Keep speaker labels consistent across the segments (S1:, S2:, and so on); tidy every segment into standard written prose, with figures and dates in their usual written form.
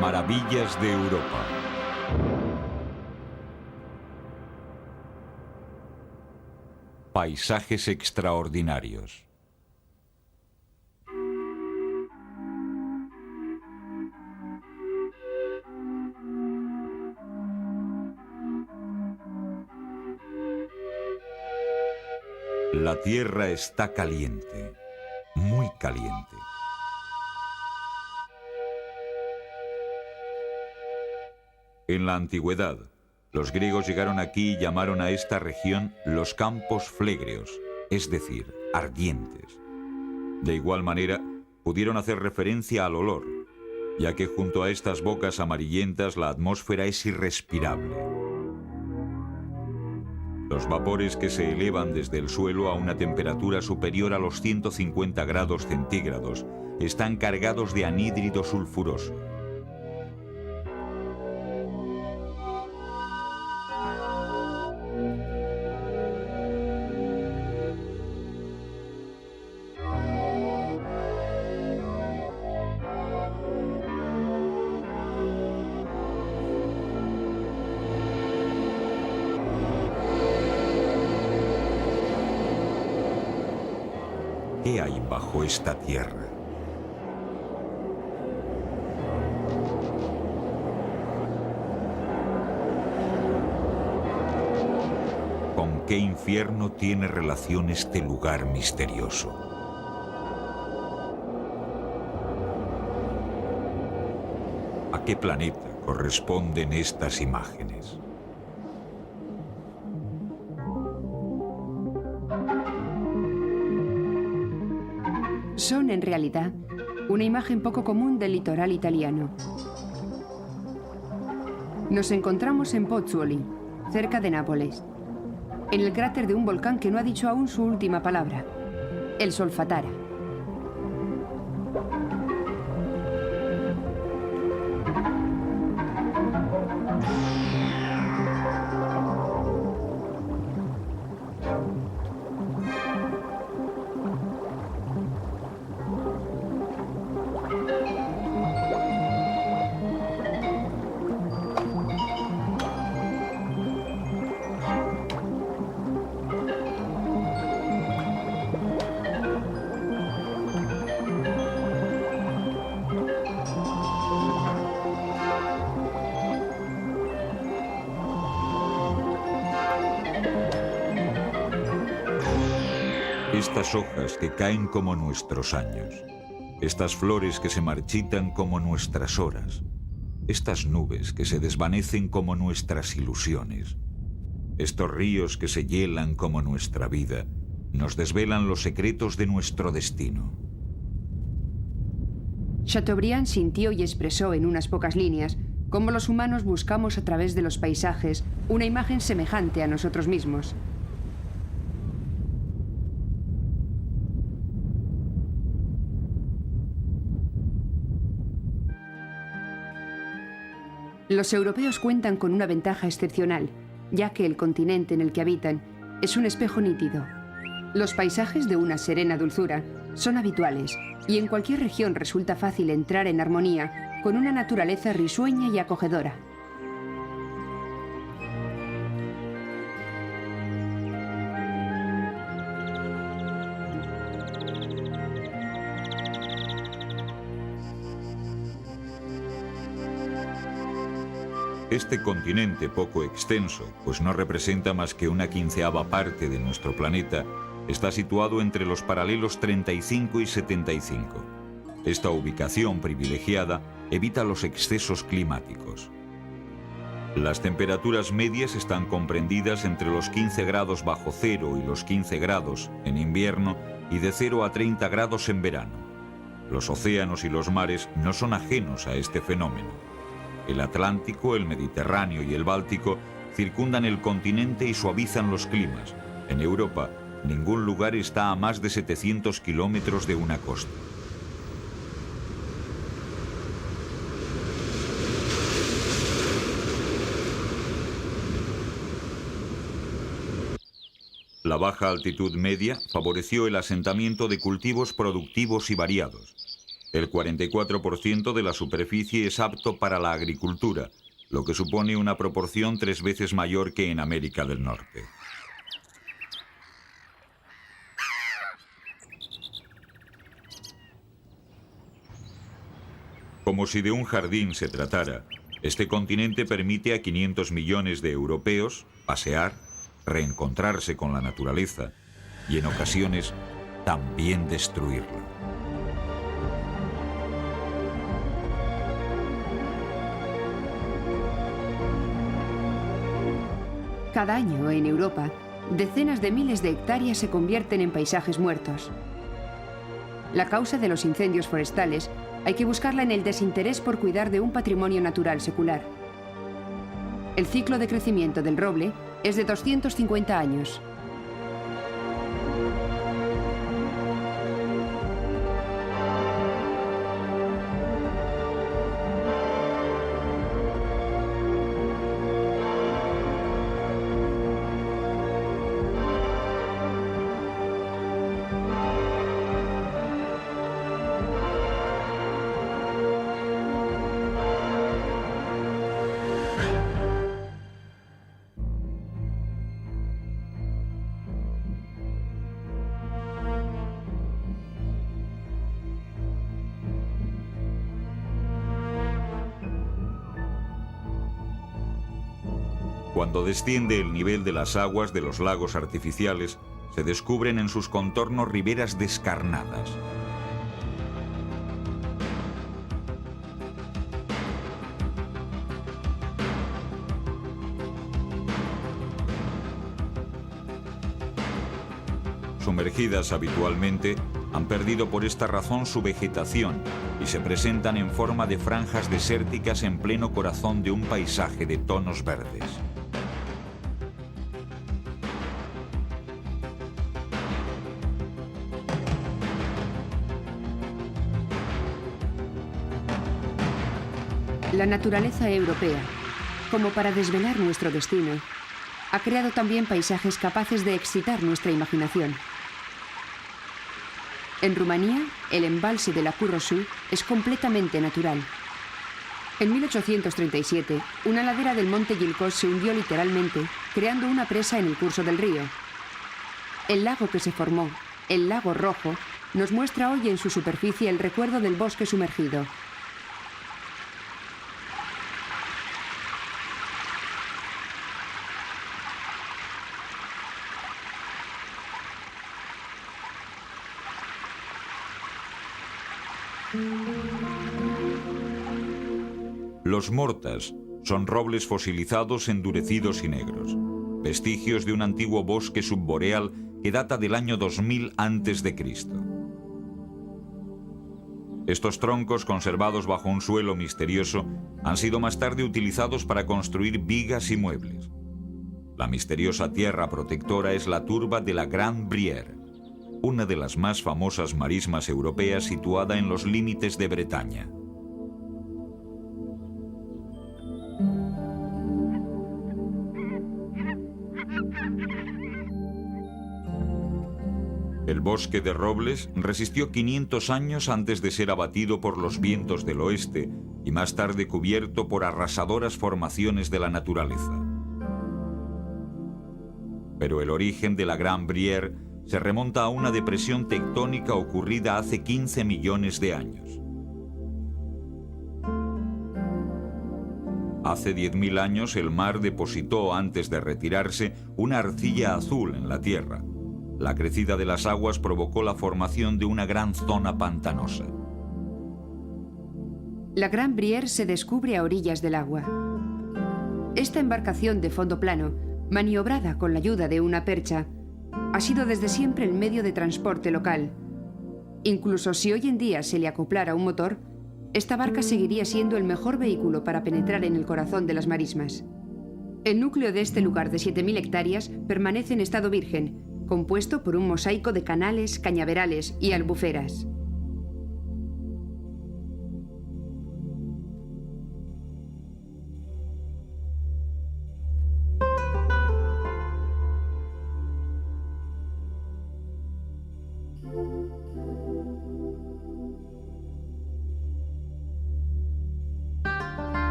S1: Maravillas de Europa. Paisajes extraordinarios. La tierra está caliente, muy caliente. En la antigüedad, los griegos llegaron aquí y llamaron a esta región los campos flegreos, es decir, ardientes. De igual manera, pudieron hacer referencia al olor, ya que junto a estas bocas amarillentas la atmósfera es irrespirable. Los vapores que se elevan desde el suelo a una temperatura superior a los 150 grados centígrados están cargados de anhídrido sulfuroso. ¿Qué hay bajo esta tierra? ¿Con qué infierno tiene relación este lugar misterioso? ¿A qué planeta corresponden estas imágenes?
S2: Son, en realidad, una imagen poco común del litoral italiano. Nos encontramos en Pozzuoli, cerca de Nápoles, en el cráter de un volcán que no ha dicho aún su última palabra, el Solfatara.
S1: Estas hojas que caen como nuestros años, estas flores que se marchitan como nuestras horas, estas nubes que se desvanecen como nuestras ilusiones, estos ríos que se hielan como nuestra vida, nos desvelan los secretos de nuestro destino.
S2: Chateaubriand sintió y expresó en unas pocas líneas cómo los humanos buscamos a través de los paisajes una imagen semejante a nosotros mismos. Los europeos cuentan con una ventaja excepcional, ya que el continente en el que habitan es un espejo nítido. Los paisajes de una serena dulzura son habituales y en cualquier región resulta fácil entrar en armonía con una naturaleza risueña y acogedora.
S1: Este continente poco extenso, pues no representa más que una 1/15 parte de nuestro planeta, está situado entre los paralelos 35 y 75. Esta ubicación privilegiada evita los excesos climáticos. Las temperaturas medias están comprendidas entre los 15 grados bajo cero y los 15 grados en invierno y de 0 a 30 grados en verano. Los océanos y los mares no son ajenos a este fenómeno. El Atlántico, el Mediterráneo y el Báltico circundan el continente y suavizan los climas. En Europa, ningún lugar está a más de 700 kilómetros de una costa. La baja altitud media favoreció el asentamiento de cultivos productivos y variados. El 44% de la superficie es apto para la agricultura, lo que supone una proporción 3 veces mayor que en América del Norte. Como si de un jardín se tratara, este continente permite a 500 millones de europeos pasear, reencontrarse con la naturaleza y en ocasiones también destruirla.
S2: Cada año en Europa, decenas de miles de hectáreas se convierten en paisajes muertos. La causa de los incendios forestales hay que buscarla en el desinterés por cuidar de un patrimonio natural secular. El ciclo de crecimiento del roble es de 250 años.
S1: Cuando desciende el nivel de las aguas de los lagos artificiales, se descubren en sus contornos riberas descarnadas. Sumergidas habitualmente, han perdido por esta razón su vegetación y se presentan en forma de franjas desérticas en pleno corazón de un paisaje de tonos verdes.
S2: La naturaleza europea, como para desvelar nuestro destino, ha creado también paisajes capaces de excitar nuestra imaginación. En Rumanía, el embalse de la Cu-Rosu es completamente natural. En 1837, una ladera del monte Gilcos se hundió literalmente, creando una presa en el curso del río. El lago que se formó, el Lago Rojo, nos muestra hoy en su superficie el recuerdo del bosque sumergido.
S1: Los mortas son robles fosilizados endurecidos y negros, vestigios de un antiguo bosque subboreal que data del año 2000 a.C. Estos troncos conservados bajo un suelo misterioso han sido más tarde utilizados para construir vigas y muebles. La misteriosa tierra protectora es la turba de la Grande Brière, una de las más famosas marismas europeas situada en los límites de Bretaña. El bosque de robles resistió 500 años antes de ser abatido por los vientos del oeste y más tarde cubierto por arrasadoras formaciones de la naturaleza. Pero el origen de la Grande Brière se remonta a una depresión tectónica ocurrida hace 15 millones de años. Hace 10.000 años el mar depositó, antes de retirarse, una arcilla azul en la tierra. la crecida de las aguas provocó la formación de una gran zona pantanosa.
S2: La Gran Brière se descubre a orillas del agua. Esta embarcación de fondo plano, maniobrada con la ayuda de una percha, ha sido desde siempre el medio de transporte local. Incluso si hoy en día se le acoplara un motor, esta barca seguiría siendo el mejor vehículo para penetrar en el corazón de las marismas. El núcleo de este lugar de 7.000 hectáreas permanece en estado virgen, compuesto por un mosaico de canales, cañaverales y albuferas.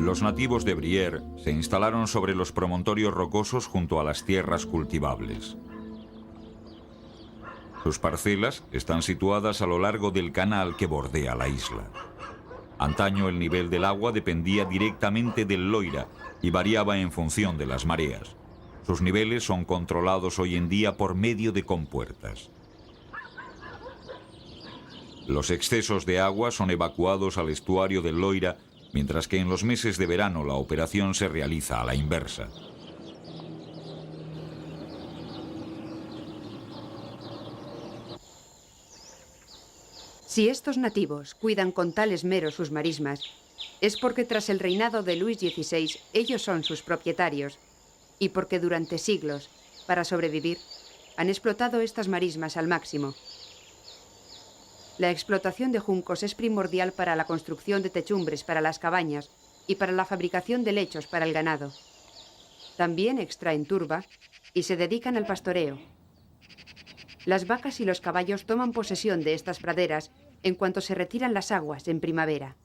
S1: Los nativos de Brière se instalaron sobre los promontorios rocosos junto a las tierras cultivables. Sus parcelas están situadas a lo largo del canal que bordea la isla. Antaño el nivel del agua dependía directamente del Loira y variaba en función de las mareas. Sus niveles son controlados hoy en día por medio de compuertas. Los excesos de agua son evacuados al estuario del Loira, mientras que en los meses de verano la operación se realiza a la inversa.
S2: Si estos nativos cuidan con tal esmero sus marismas, es porque tras el reinado de Luis XVI ellos son sus propietarios y porque durante siglos, para sobrevivir, han explotado estas marismas al máximo. La explotación de juncos es primordial para la construcción de techumbres para las cabañas y para la fabricación de lechos para el ganado. También extraen turba y se dedican al pastoreo. Las vacas y los caballos toman posesión de estas praderas en cuanto se retiran las aguas en primavera.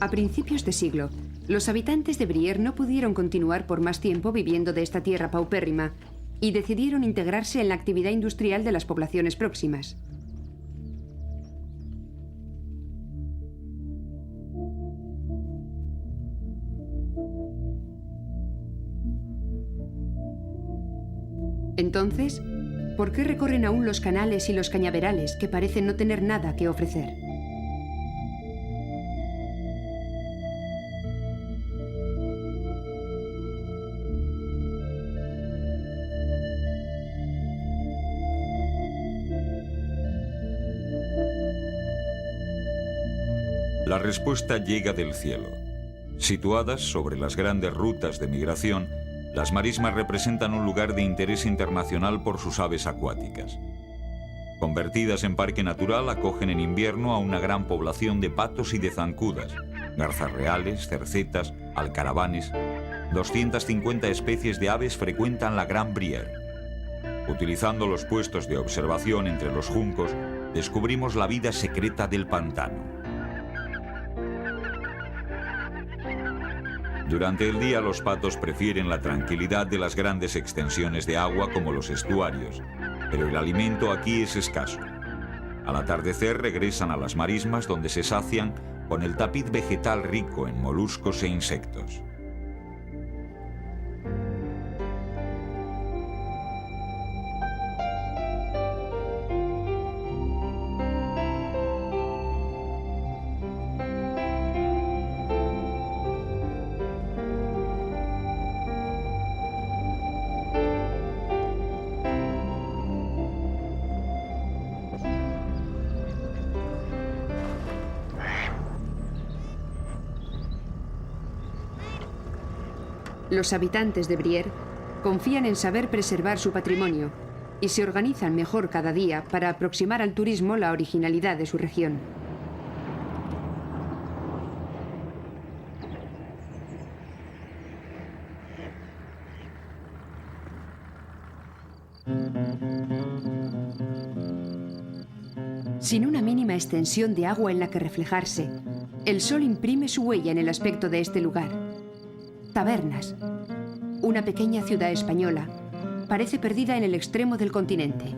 S2: A principios de siglo, los habitantes de Brière no pudieron continuar por más tiempo viviendo de esta tierra paupérrima y decidieron integrarse en la actividad industrial de las poblaciones próximas. Entonces, ¿por qué recorren aún los canales y los cañaverales que parecen no tener nada que ofrecer?
S1: La respuesta llega del cielo. Situadas sobre las grandes rutas de migración, las marismas representan un lugar de interés internacional por sus aves acuáticas. Convertidas en parque natural, acogen en invierno a una gran población de patos y de zancudas, garzas reales, cercetas, alcaravanes. 250 especies de aves frecuentan la Gran Brière. Utilizando los puestos de observación entre los juncos, descubrimos la vida secreta del pantano. Durante el día los patos prefieren la tranquilidad de las grandes extensiones de agua como los estuarios, pero el alimento aquí es escaso. Al atardecer regresan a las marismas donde se sacian con el tapiz vegetal rico en moluscos e insectos.
S2: Los habitantes de Brière confían en saber preservar su patrimonio y se organizan mejor cada día para aproximar al turismo la originalidad de su región. Sin una mínima extensión de agua en la que reflejarse, el sol imprime su huella en el aspecto de este lugar. Tabernas, una pequeña ciudad española, parece perdida en el extremo del continente.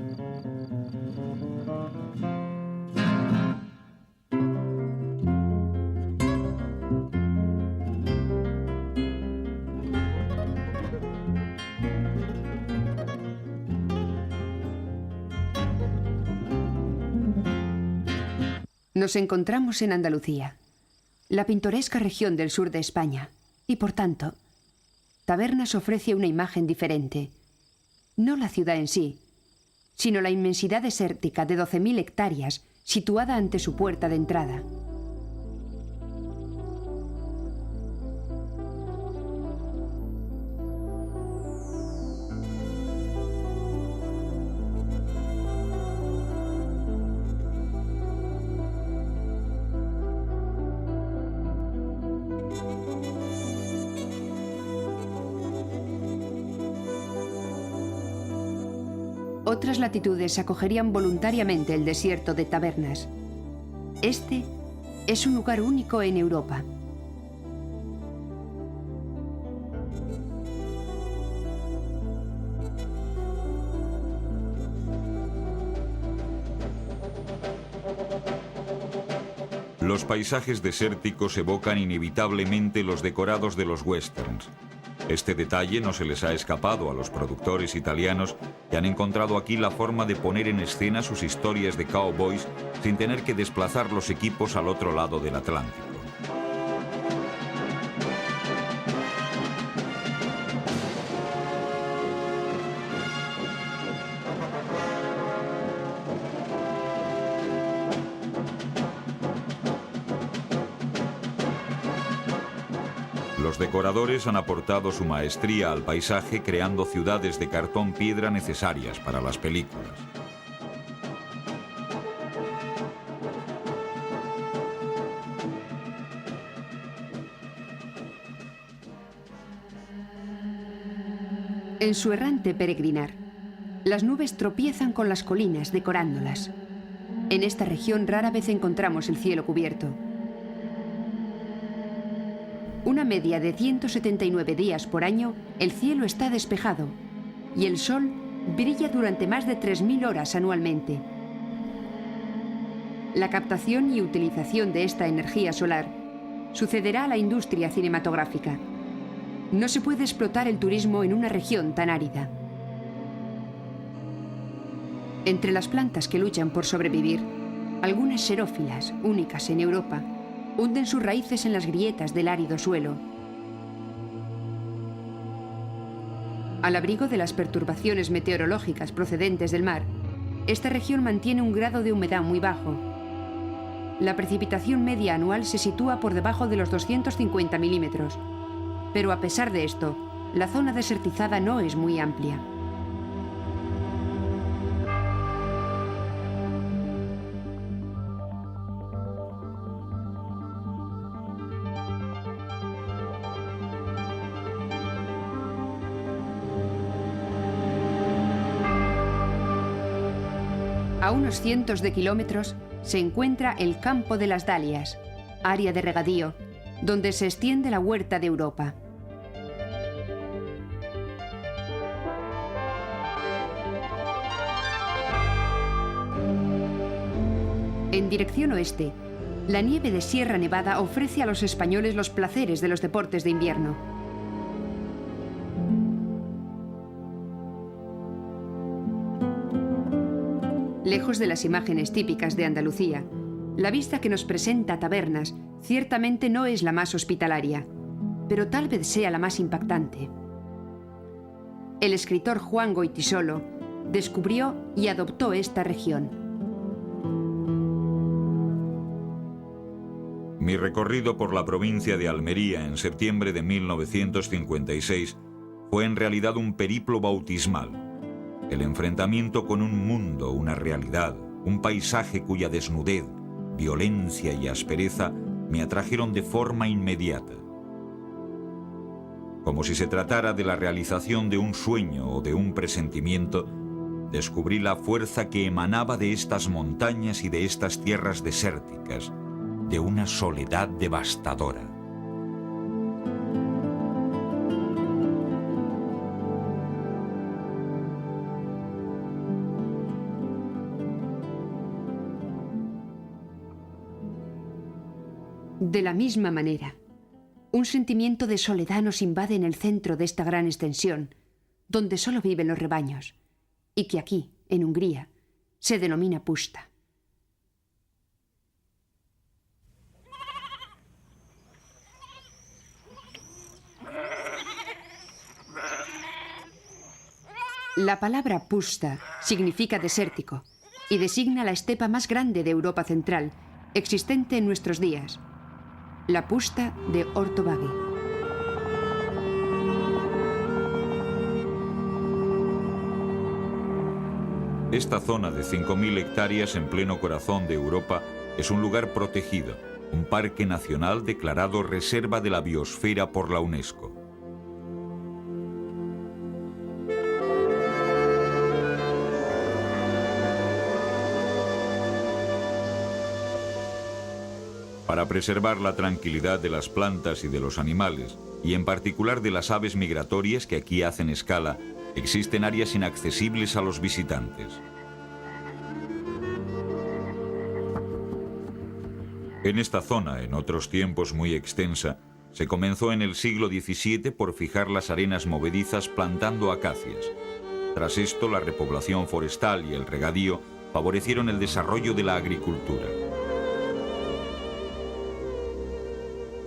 S2: Nos encontramos en Andalucía, la pintoresca región del sur de España, y por tanto, Tabernas ofrece una imagen diferente. No la ciudad en sí, sino la inmensidad desértica de 12.000 hectáreas situada ante su puerta de entrada. Otras latitudes acogerían voluntariamente el desierto de Tabernas. Este es un lugar único en Europa.
S1: Los paisajes desérticos evocan inevitablemente los decorados de los westerns. Este detalle no se les ha escapado a los productores italianos que han encontrado aquí la forma de poner en escena sus historias de cowboys sin tener que desplazar los equipos al otro lado del Atlántico. Los decoradores han aportado su maestría al paisaje creando ciudades de cartón piedra necesarias para las películas.
S2: En su errante peregrinar, las nubes tropiezan con las colinas decorándolas. En esta región rara vez encontramos el cielo cubierto. Una media de 179 días por año, el cielo está despejado y el sol brilla durante más de 3.000 horas anualmente. La captación y utilización de esta energía solar sucederá a la industria cinematográfica. No se puede explotar el turismo en una región tan árida. Entre las plantas que luchan por sobrevivir, algunas xerófilas, únicas en Europa, hunden sus raíces en las grietas del árido suelo. Al abrigo de las perturbaciones meteorológicas procedentes del mar, esta región mantiene un grado de humedad muy bajo. La precipitación media anual se sitúa por debajo de los 250 milímetros, pero a pesar de esto, la zona desertizada no es muy amplia. A unos cientos de kilómetros se encuentra el Campo de las Dalias, área de regadío, donde se extiende la huerta de Europa. En dirección oeste, la nieve de Sierra Nevada ofrece a los españoles los placeres de los deportes de invierno. Lejos de las imágenes típicas de Andalucía, la vista que nos presenta Tabernas ciertamente no es la más hospitalaria, pero tal vez sea la más impactante. El escritor Juan Goytisolo descubrió y adoptó esta región.
S1: Mi recorrido por la provincia de Almería en septiembre de 1956 fue en realidad un periplo bautismal. El enfrentamiento con un mundo, una realidad, un paisaje cuya desnudez, violencia y aspereza me atrajeron de forma inmediata. Como si se tratara de la realización de un sueño o de un presentimiento, descubrí la fuerza que emanaba de estas montañas y de estas tierras desérticas, de una soledad devastadora.
S2: De la misma manera, un sentimiento de soledad nos invade en el centro de esta gran extensión, donde solo viven los rebaños, y que aquí, en Hungría, se denomina puszta. La palabra puszta significa desértico y designa la estepa más grande de Europa Central, existente en nuestros días, la puszta de Ortovágy.
S1: Esta zona de 5.000 hectáreas en pleno corazón de Europa es un lugar protegido, un parque nacional declarado Reserva de la Biosfera por la UNESCO. Para preservar la tranquilidad de las plantas y de los animales, y en particular de las aves migratorias que aquí hacen escala, existen áreas inaccesibles a los visitantes. En esta zona, en otros tiempos muy extensa, se comenzó en el siglo XVII por fijar las arenas movedizas plantando acacias. Tras esto, la repoblación forestal y el regadío favorecieron el desarrollo de la agricultura.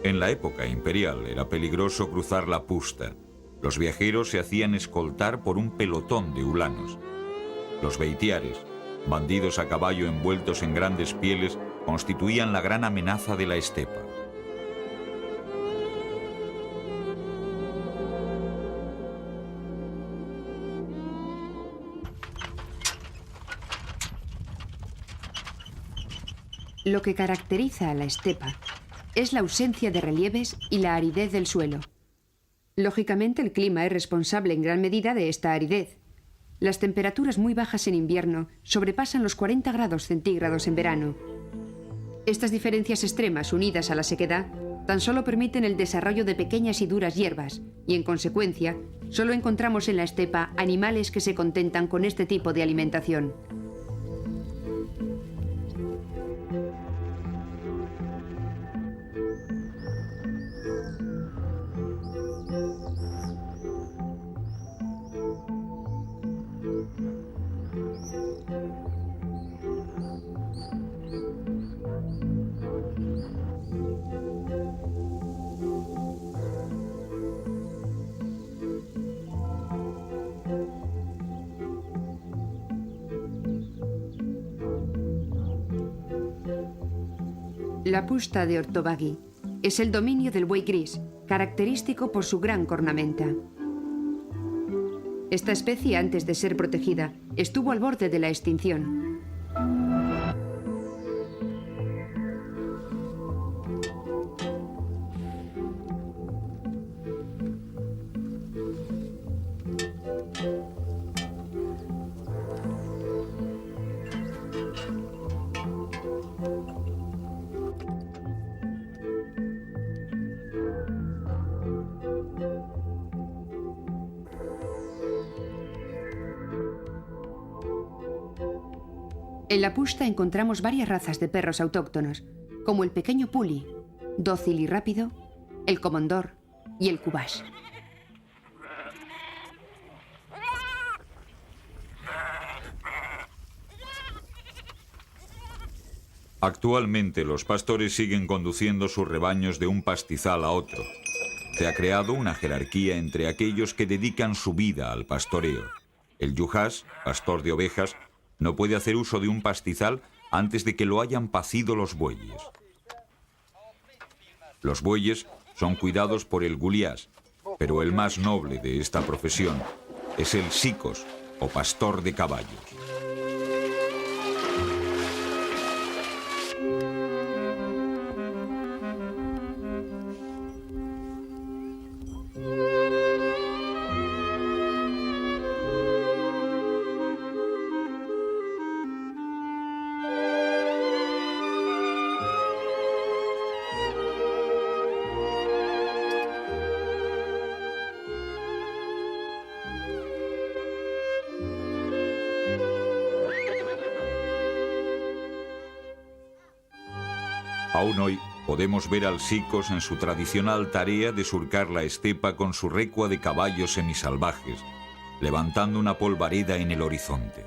S1: En la época imperial era peligroso cruzar la puszta. Los viajeros se hacían escoltar por un pelotón de ulanos. Los beitiares, bandidos a caballo envueltos en grandes pieles, constituían la gran amenaza de la estepa.
S2: Lo que caracteriza a la estepa es la ausencia de relieves y la aridez del suelo. Lógicamente, el clima es responsable en gran medida de esta aridez. Las temperaturas muy bajas en invierno sobrepasan los 40 grados centígrados en verano. Estas diferencias extremas, unidas a la sequedad, tan solo permiten el desarrollo de pequeñas y duras hierbas, y en consecuencia, solo encontramos en la estepa animales que se contentan con este tipo de alimentación. La puszta de Ortovágy es el dominio del buey gris, característico por su gran cornamenta. Esta especie, antes de ser protegida, estuvo al borde de la extinción. En la puszta encontramos varias razas de perros autóctonos, como el pequeño puli, dócil y rápido, el komondor y el kubás.
S1: Actualmente los pastores siguen conduciendo sus rebaños de un pastizal a otro. Se ha creado una jerarquía entre aquellos que dedican su vida al pastoreo. El yuhás, pastor de ovejas, no puede hacer uso de un pastizal antes de que lo hayan pacido los bueyes. Los bueyes son cuidados por el guliás, pero el más noble de esta profesión es el sicos, o pastor de caballos. Aún hoy podemos ver al Xikos en su tradicional tarea de surcar la estepa con su recua de caballos semisalvajes, levantando una polvareda en el horizonte.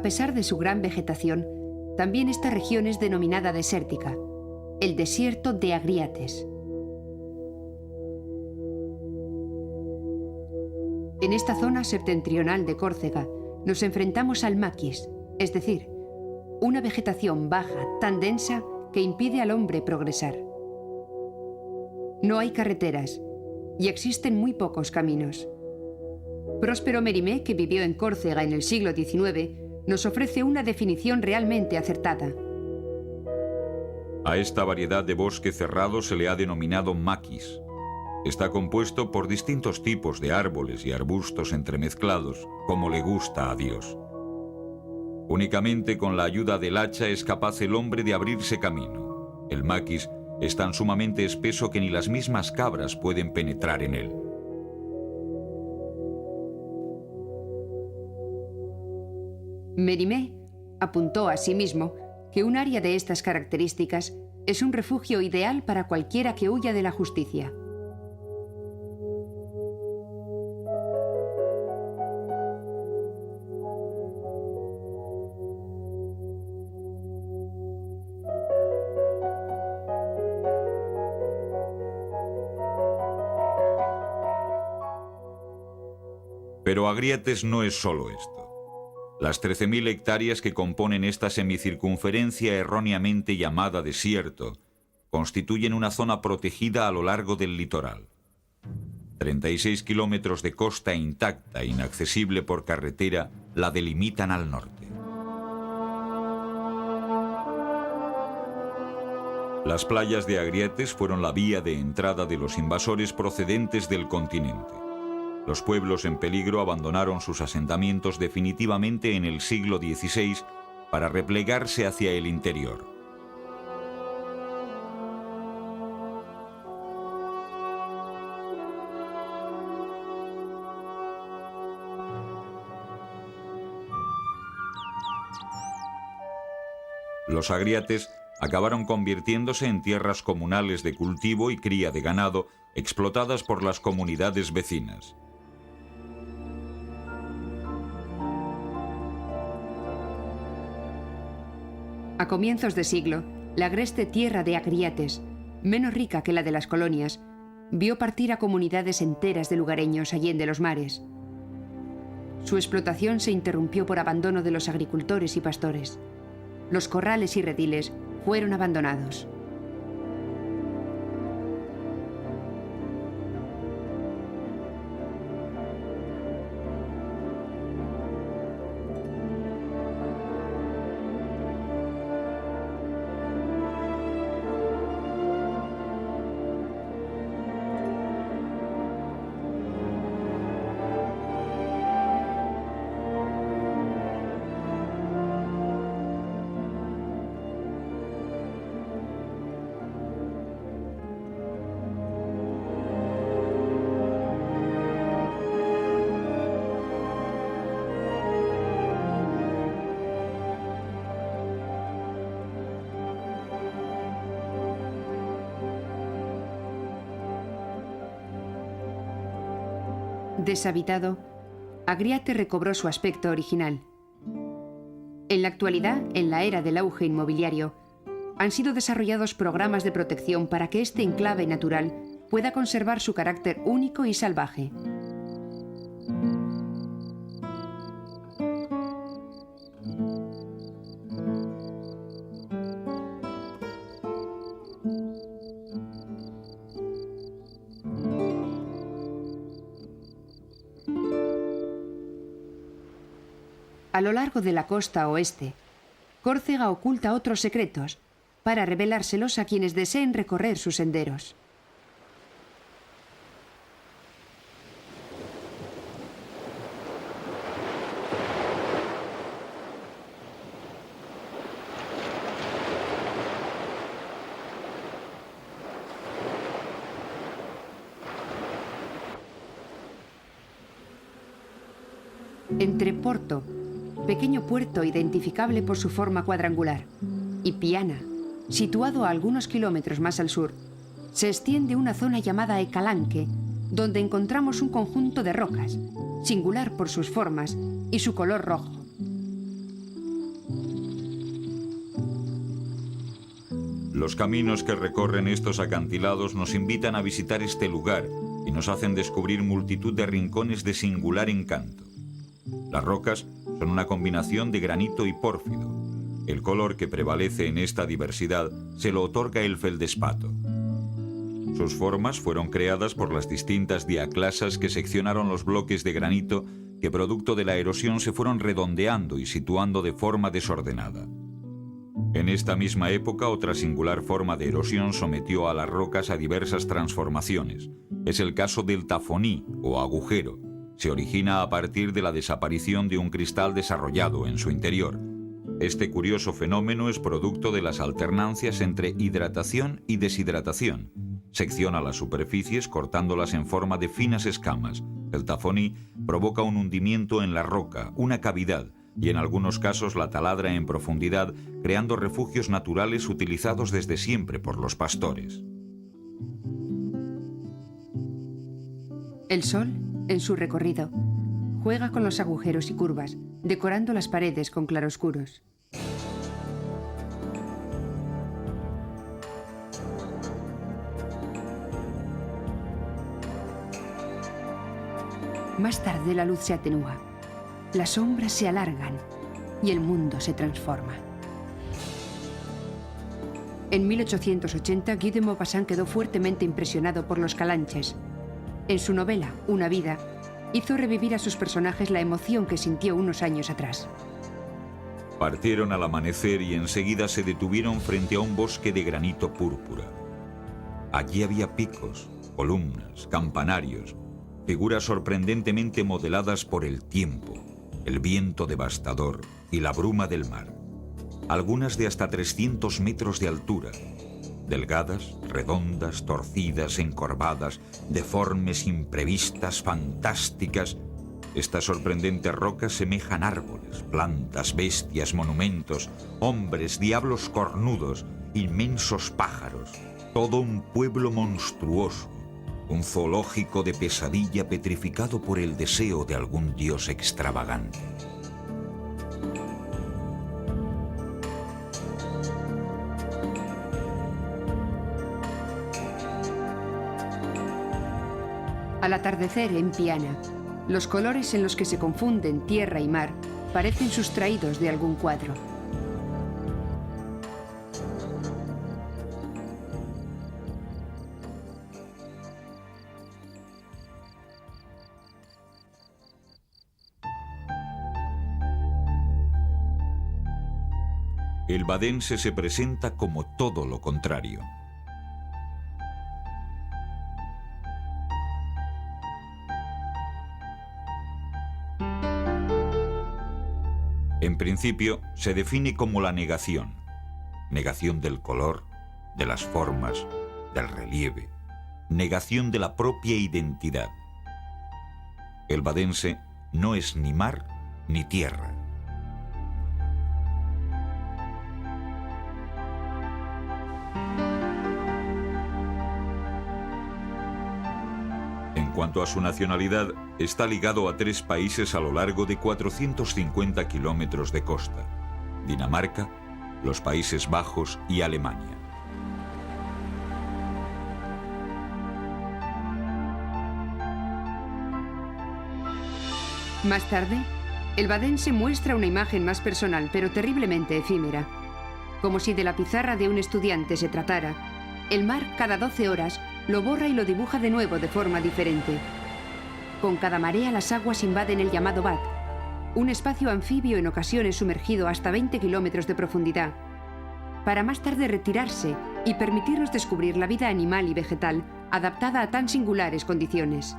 S2: A pesar de su gran vegetación, también esta región es denominada desértica, el desierto de Agriates. En esta zona septentrional de Córcega nos enfrentamos al maquis, es decir, una vegetación baja tan densa que impide al hombre progresar. No hay carreteras y existen muy pocos caminos. Próspero Mérimée, que vivió en Córcega en el siglo XIX, nos ofrece una definición realmente acertada.
S1: A esta variedad de bosque cerrado se le ha denominado maquis. Está compuesto por distintos tipos de árboles y arbustos entremezclados, como le gusta a Dios. Únicamente con la ayuda del hacha es capaz el hombre de abrirse camino. El maquis es tan sumamente espeso que ni las mismas cabras pueden penetrar en él.
S2: Mérimée apuntó asimismo que un área de estas características es un refugio ideal para cualquiera que huya de la justicia.
S1: Pero Agriates no es solo esto. Las 13.000 hectáreas que componen esta semicircunferencia erróneamente llamada desierto constituyen una zona protegida a lo largo del litoral. 36 kilómetros de costa intacta, inaccesible por carretera, la delimitan al norte. Las playas de Agriates fueron la vía de entrada de los invasores procedentes del continente. Los pueblos en peligro abandonaron sus asentamientos definitivamente en el siglo XVI para replegarse hacia el interior. Los Agriates acabaron convirtiéndose en tierras comunales de cultivo y cría de ganado, explotadas por las comunidades vecinas.
S2: A comienzos de siglo, la agreste tierra de Agriates, menos rica que la de las colonias, vio partir a comunidades enteras de lugareños allende los mares. Su explotación se interrumpió por abandono de los agricultores y pastores. Los corrales y rediles fueron abandonados. Deshabitado, Agriates recobró su aspecto original. En la actualidad, en la era del auge inmobiliario, han sido desarrollados programas de protección para que este enclave natural pueda conservar su carácter único y salvaje. A lo largo de la costa oeste, Córcega oculta otros secretos para revelárselos a quienes deseen recorrer sus senderos. Entre Porto, pequeño puerto identificable por su forma cuadrangular, y Piana, situado a algunos kilómetros más al sur, se extiende una zona llamada Ecalanque, donde encontramos un conjunto de rocas, singular por sus formas y su color rojo.
S1: Los caminos que recorren estos acantilados nos invitan a visitar este lugar y nos hacen descubrir multitud de rincones de singular encanto. Las rocas son una combinación de granito y pórfido. El color que prevalece en esta diversidad se lo otorga el feldespato. Sus formas fueron creadas por las distintas diaclasas que seccionaron los bloques de granito que, producto de la erosión, se fueron redondeando y situando de forma desordenada. En esta misma época, otra singular forma de erosión sometió a las rocas a diversas transformaciones. Es el caso del tafoní, o agujero. Se origina a partir de la desaparición de un cristal desarrollado en su interior. Este curioso fenómeno es producto de las alternancias entre hidratación y deshidratación. Secciona las superficies cortándolas en forma de finas escamas. El tafoní provoca un hundimiento en la roca, una cavidad, y en algunos casos la taladra en profundidad, creando refugios naturales utilizados desde siempre por los pastores.
S2: El sol, en su recorrido, juega con los agujeros y curvas, decorando las paredes con claroscuros. Más tarde la luz se atenúa, las sombras se alargan y el mundo se transforma. En 1880, Guy de Maupassant quedó fuertemente impresionado por los calanches. En su novela, Una vida, hizo revivir a sus personajes la emoción que sintió unos años atrás.
S1: Partieron al amanecer y enseguida se detuvieron frente a un bosque de granito púrpura. Allí había picos, columnas, campanarios, figuras sorprendentemente modeladas por el tiempo, el viento devastador y la bruma del mar. Algunas de hasta 300 metros de altura, delgadas, redondas, torcidas, encorvadas, deformes, imprevistas, fantásticas. Estas sorprendentes rocas semejan árboles, plantas, bestias, monumentos, hombres, diablos cornudos, inmensos pájaros, todo un pueblo monstruoso, un zoológico de pesadilla petrificado por el deseo de algún dios extravagante.
S2: Al atardecer en Piana, los colores en los que se confunden tierra y mar parecen sustraídos de algún cuadro.
S1: El Badense se presenta como todo lo contrario. En principio, se define como la negación. Negación del color, de las formas, del relieve. Negación de la propia identidad. El Badense no es ni mar ni tierra. En cuanto a su nacionalidad, está ligado a 3 países a lo largo de 450 kilómetros de costa: Dinamarca, los Países Bajos y Alemania.
S2: Más tarde, el Badense muestra una imagen más personal, pero terriblemente efímera. Como si de la pizarra de un estudiante se tratara, el mar cada 12 horas lo borra y lo dibuja de nuevo de forma diferente. Con cada marea las aguas invaden el llamado Bad, un espacio anfibio en ocasiones sumergido hasta 20 kilómetros de profundidad, para más tarde retirarse y permitirnos descubrir la vida animal y vegetal adaptada a tan singulares condiciones.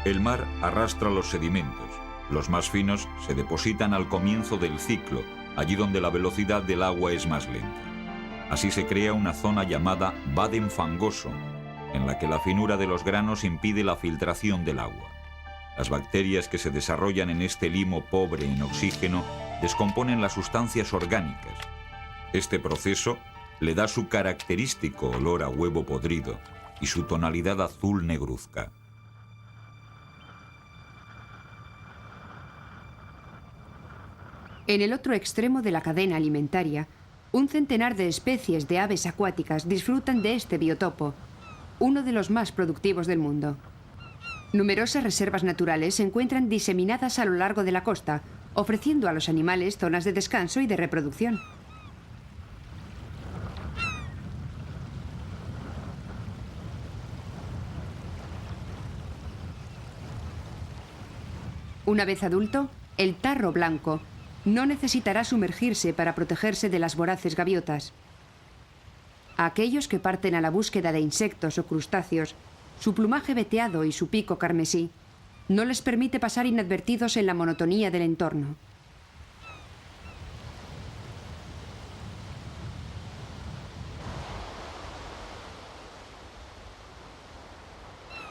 S1: El mar arrastra los sedimentos. Los más finos se depositan al comienzo del ciclo, allí donde la velocidad del agua es más lenta. Así se crea una zona llamada Baden fangoso, en la que la finura de los granos impide la filtración del agua. Las bacterias que se desarrollan en este limo pobre en oxígeno descomponen las sustancias orgánicas. Este proceso le da su característico olor a huevo podrido y su tonalidad azul negruzca.
S2: En el otro extremo de la cadena alimentaria, un centenar de especies de aves acuáticas disfrutan de este biotopo, uno de los más productivos del mundo. Numerosas reservas naturales se encuentran diseminadas a lo largo de la costa, ofreciendo a los animales zonas de descanso y de reproducción. Una vez adulto, el tarro blanco no necesitará sumergirse para protegerse de las voraces gaviotas. A aquellos que parten a la búsqueda de insectos o crustáceos, su plumaje veteado y su pico carmesí no les permite pasar inadvertidos en la monotonía del entorno.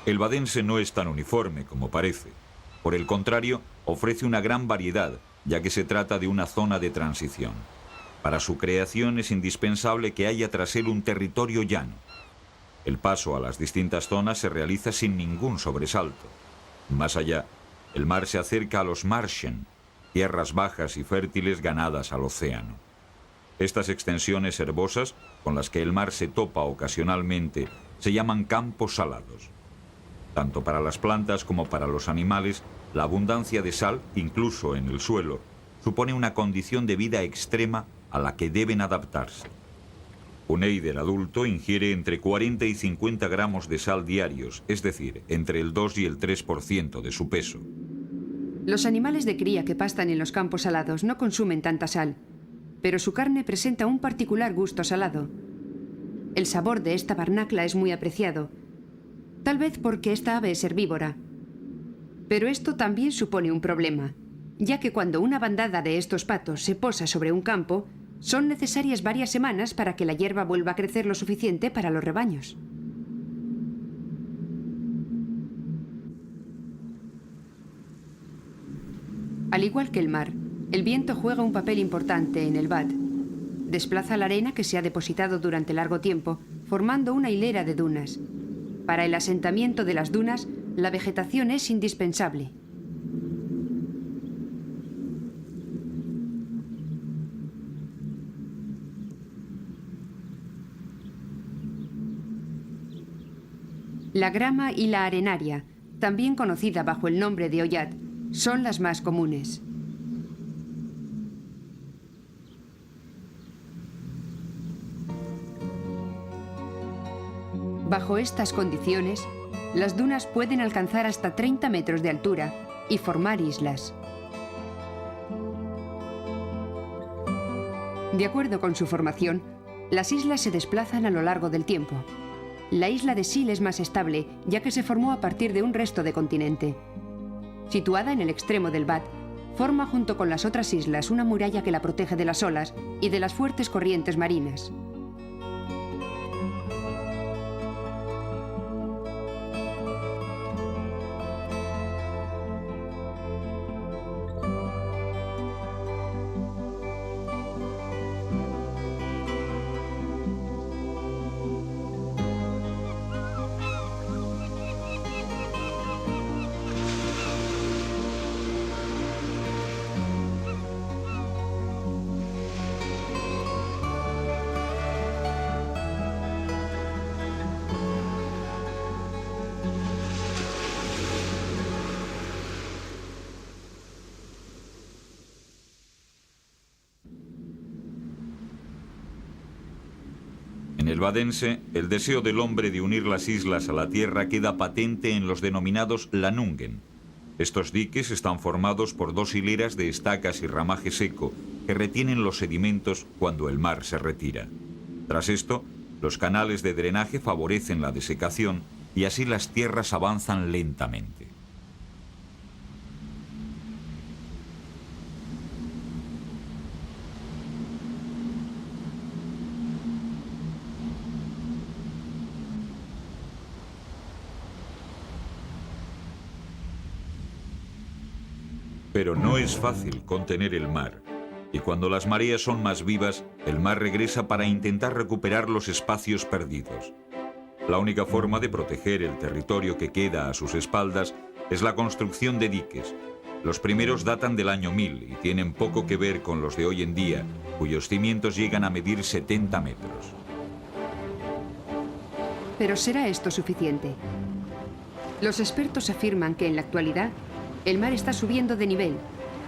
S1: El badense no es tan uniforme como parece. Por el contrario, ofrece una gran variedad, ya que se trata de una zona de transición. Para su creación es indispensable que haya tras él un territorio llano. El paso a las distintas zonas se realiza sin ningún sobresalto. Más allá, el mar se acerca a los Marschen, tierras bajas y fértiles ganadas al océano. Estas extensiones herbosas, con las que el mar se topa ocasionalmente, se llaman campos salados. Tanto para las plantas como para los animales, la abundancia de sal, incluso en el suelo, supone una condición de vida extrema a la que deben adaptarse. Un eider adulto ingiere entre 40 y 50 gramos de sal diarios, es decir, entre el 2 y el 3% de su peso.
S2: Los animales de cría que pastan en los campos salados no consumen tanta sal, pero su carne presenta un particular gusto salado. El sabor de esta barnacla es muy apreciado, tal vez porque esta ave es herbívora. Pero esto también supone un problema, ya que cuando una bandada de estos patos se posa sobre un campo, son necesarias varias semanas para que la hierba vuelva a crecer lo suficiente para los rebaños. Al igual que el mar, el viento juega un papel importante en el Bad. Desplaza la arena que se ha depositado durante largo tiempo, formando una hilera de dunas. Para el asentamiento de las dunas, la vegetación es indispensable. La grama y la arenaria, también conocida bajo el nombre de oyat, son las más comunes. Bajo estas condiciones, las dunas pueden alcanzar hasta 30 metros de altura y formar islas. De acuerdo con su formación, las islas se desplazan a lo largo del tiempo. La isla de Sil es más estable, ya que se formó a partir de un resto de continente. Situada en el extremo del Bad, forma junto con las otras islas una muralla que la protege de las olas y de las fuertes corrientes marinas.
S1: En el Badense, el deseo del hombre de unir las islas a la tierra queda patente en los denominados Landungen. Estos diques están formados por dos hileras de estacas y ramaje seco que retienen los sedimentos cuando el mar se retira. Tras esto, los canales de drenaje favorecen la desecación y así las tierras avanzan lentamente. Pero no es fácil contener el mar. Y cuando las mareas son más vivas, el mar regresa para intentar recuperar los espacios perdidos. La única forma de proteger el territorio que queda a sus espaldas es la construcción de diques. Los primeros datan del año 1000 y tienen poco que ver con los de hoy en día, cuyos cimientos llegan a medir 70 metros.
S2: Pero ¿será esto suficiente? Los expertos afirman que en la actualidad el mar está subiendo de nivel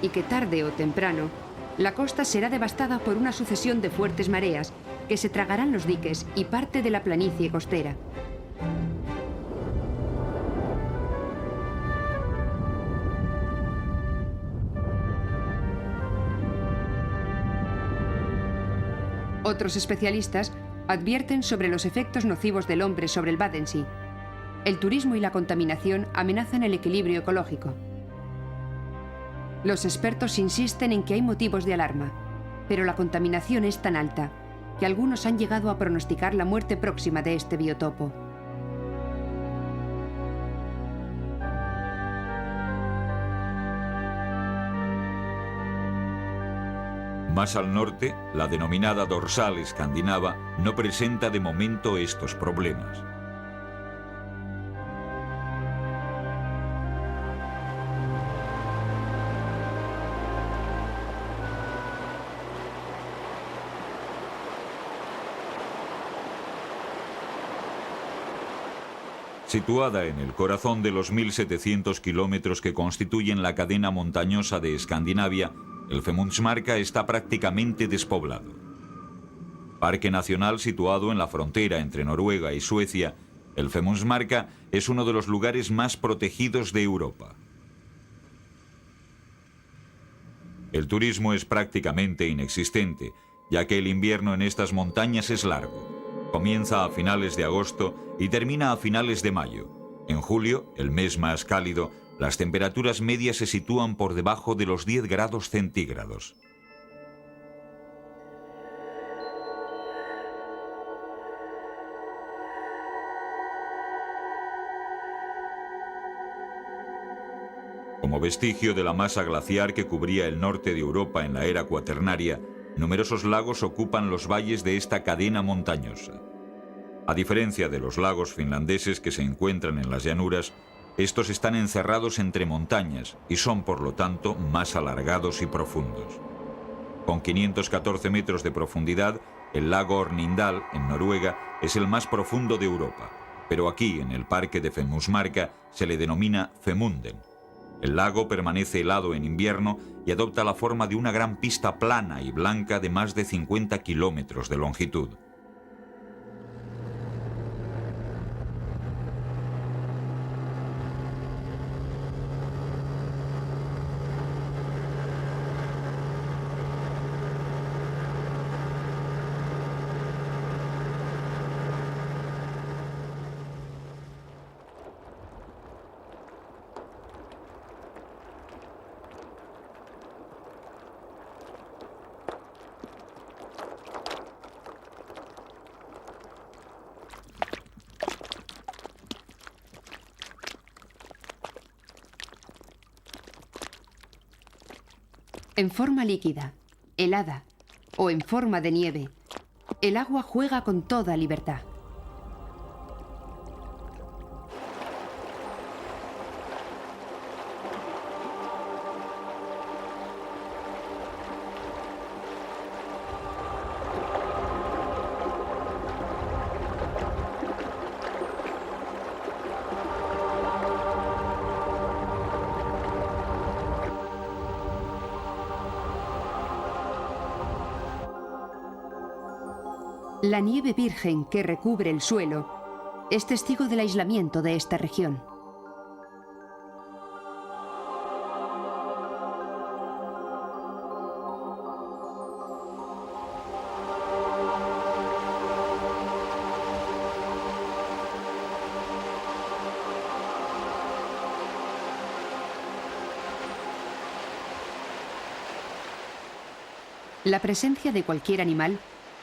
S2: y que tarde o temprano la costa será devastada por una sucesión de fuertes mareas que se tragarán los diques y parte de la planicie costera. Otros especialistas advierten sobre los efectos nocivos del hombre sobre el Wadensee. El turismo y la contaminación amenazan el equilibrio ecológico. Los expertos insisten en que hay motivos de alarma, pero la contaminación es tan alta que algunos han llegado a pronosticar la muerte próxima de este biotopo.
S1: Más al norte, la denominada dorsal escandinava no presenta de momento estos problemas. Situada en el corazón de los 1.700 kilómetros que constituyen la cadena montañosa de Escandinavia, el Femundsmarka está prácticamente despoblado. Parque nacional situado en la frontera entre Noruega y Suecia, el Femundsmarka es uno de los lugares más protegidos de Europa. El turismo es prácticamente inexistente, ya que el invierno en estas montañas es largo. Comienza a finales de agosto y termina a finales de mayo. En julio, el mes más cálido, las temperaturas medias se sitúan por debajo de los 10 grados centígrados. Como vestigio de la masa glaciar que cubría el norte de Europa en la era cuaternaria, numerosos lagos ocupan los valles de esta cadena montañosa. A diferencia de los lagos finlandeses que se encuentran en las llanuras, estos están encerrados entre montañas y son, por lo tanto, más alargados y profundos. Con 514 metros de profundidad, el lago Hornindal, en Noruega, es el más profundo de Europa, pero aquí, en el parque de Femundsmarka, se le denomina Femunden. El lago permanece helado en invierno y adopta la forma de una gran pista plana y blanca de más de 50 kilómetros de longitud.
S2: En forma líquida, helada o en forma de nieve, el agua juega con toda libertad. La nieve virgen que recubre el suelo es testigo del aislamiento de esta región. La presencia de cualquier animal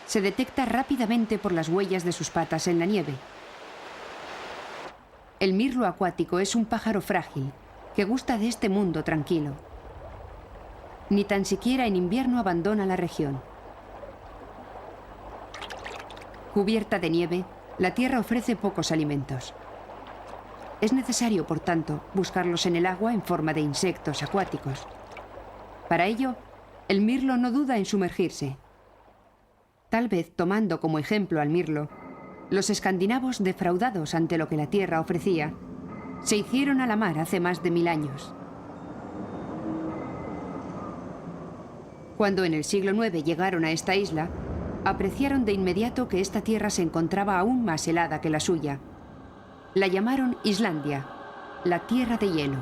S2: se detecta rápidamente por las huellas de sus patas en la nieve. El mirlo acuático es un pájaro frágil que gusta de este mundo tranquilo. Ni tan siquiera en invierno abandona la región. Cubierta de nieve, la Tierra ofrece pocos alimentos. Es necesario, por tanto, buscarlos en el agua en forma de insectos acuáticos. Para ello, el mirlo no duda en sumergirse. Tal vez, tomando como ejemplo al mirlo, los escandinavos, defraudados ante lo que la Tierra ofrecía, se hicieron a la mar hace más de 1000 años. Cuando en el siglo IX llegaron a esta isla, apreciaron de inmediato que esta tierra se encontraba aún más helada que la suya. La llamaron Islandia, la tierra de hielo.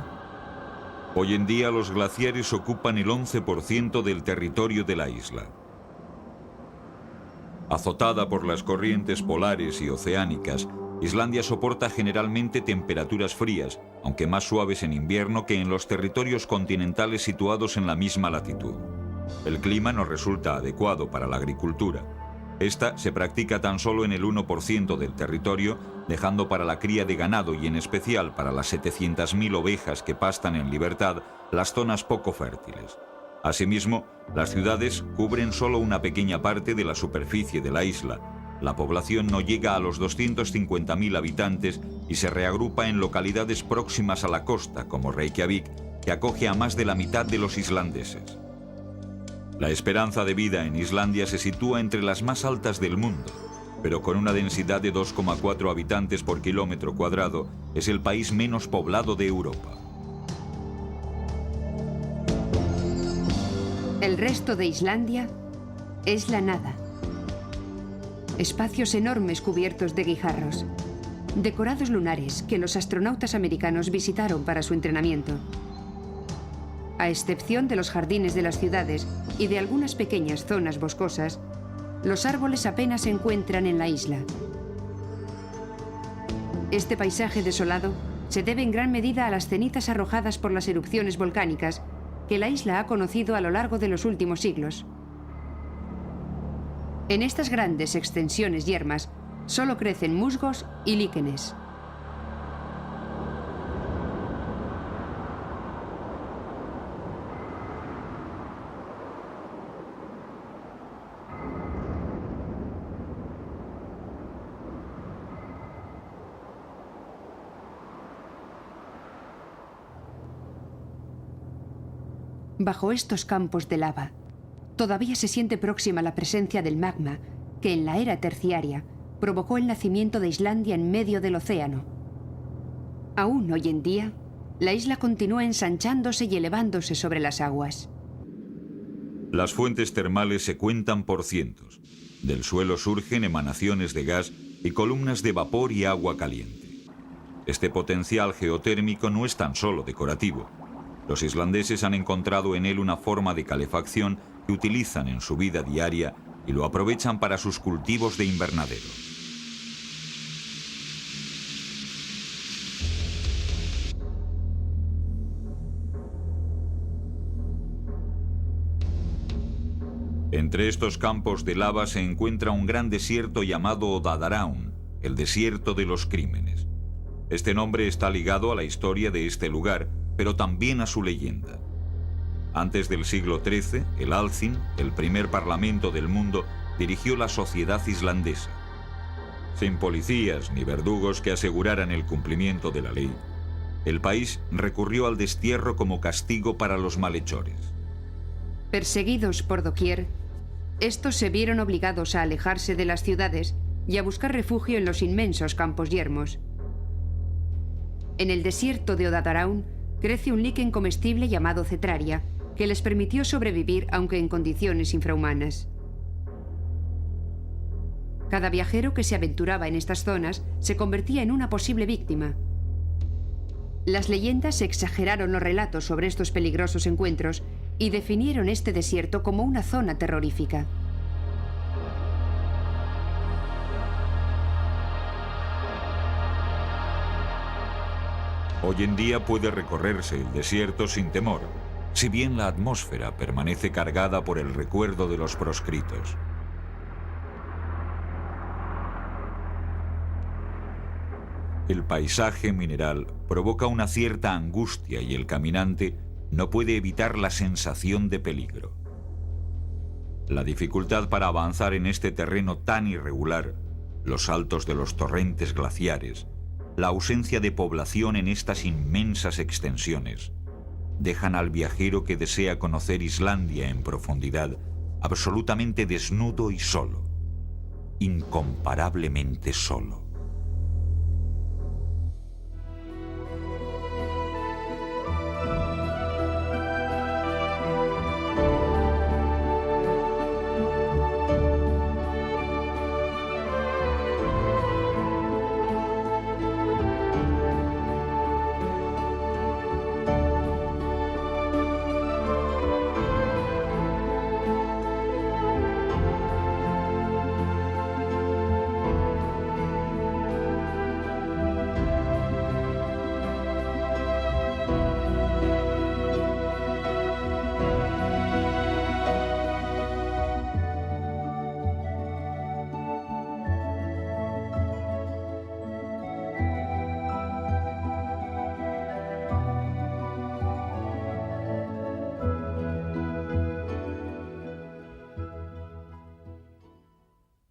S1: Hoy en día los glaciares ocupan el 11% del territorio de la isla. Azotada por las corrientes polares y oceánicas, Islandia soporta generalmente temperaturas frías, aunque más suaves en invierno que en los territorios continentales situados en la misma latitud. El clima no resulta adecuado para la agricultura. Esta se practica tan solo en el 1% del territorio, dejando para la cría de ganado y en especial para las 700.000 ovejas que pastan en libertad las zonas poco fértiles. Asimismo, las ciudades cubren solo una pequeña parte de la superficie de la isla. La población no llega a los 250.000 habitantes y se reagrupa en localidades próximas a la costa, como Reykjavik, que acoge a más de la mitad de los islandeses. La esperanza de vida en Islandia se sitúa entre las más altas del mundo, pero con una densidad de 2,4 habitantes por kilómetro cuadrado, es el país menos poblado de Europa.
S2: El resto de Islandia es la nada. Espacios enormes cubiertos de guijarros, decorados lunares que los astronautas americanos visitaron para su entrenamiento. A excepción de los jardines de las ciudades y de algunas pequeñas zonas boscosas, los árboles apenas se encuentran en la isla. Este paisaje desolado se debe en gran medida a las cenizas arrojadas por las erupciones volcánicas que la isla ha conocido a lo largo de los últimos siglos. En estas grandes extensiones yermas solo crecen musgos y líquenes. Bajo estos campos de lava, todavía se siente próxima la presencia del magma que en la era terciaria provocó el nacimiento de Islandia en medio del océano. Aún hoy en día, la isla continúa ensanchándose y elevándose sobre las aguas.
S1: Las fuentes termales se cuentan por cientos. Del suelo surgen emanaciones de gas y columnas de vapor y agua caliente. Este potencial geotérmico no es tan solo decorativo. Los islandeses han encontrado en él una forma de calefacción que utilizan en su vida diaria y lo aprovechan para sus cultivos de invernadero. Entre estos campos de lava se encuentra un gran desierto llamado Odadaraun, el desierto de los crímenes. Este nombre está ligado a la historia de este lugar, pero también a su leyenda. Antes del siglo XIII, el Alþing, el primer parlamento del mundo, dirigió la sociedad islandesa. Sin policías ni verdugos que aseguraran el cumplimiento de la ley, el país recurrió al destierro como castigo para los malhechores.
S2: Perseguidos por doquier, estos se vieron obligados a alejarse de las ciudades y a buscar refugio en los inmensos campos yermos. En el desierto de Odadaraun crece un líquen comestible llamado cetraria, que les permitió sobrevivir aunque en condiciones infrahumanas. Cada viajero que se aventuraba en estas zonas se convertía en una posible víctima. Las leyendas exageraron los relatos sobre estos peligrosos encuentros y definieron este desierto como una zona terrorífica.
S1: Hoy en día puede recorrerse el desierto sin temor, si bien la atmósfera permanece cargada por el recuerdo de los proscritos. El paisaje mineral provoca una cierta angustia y el caminante No puede evitar la sensación de peligro. La dificultad para avanzar en este terreno tan irregular, los saltos de los torrentes glaciares, la ausencia de población en estas inmensas extensiones, dejan al viajero que desea conocer Islandia en profundidad absolutamente desnudo y solo, incomparablemente solo.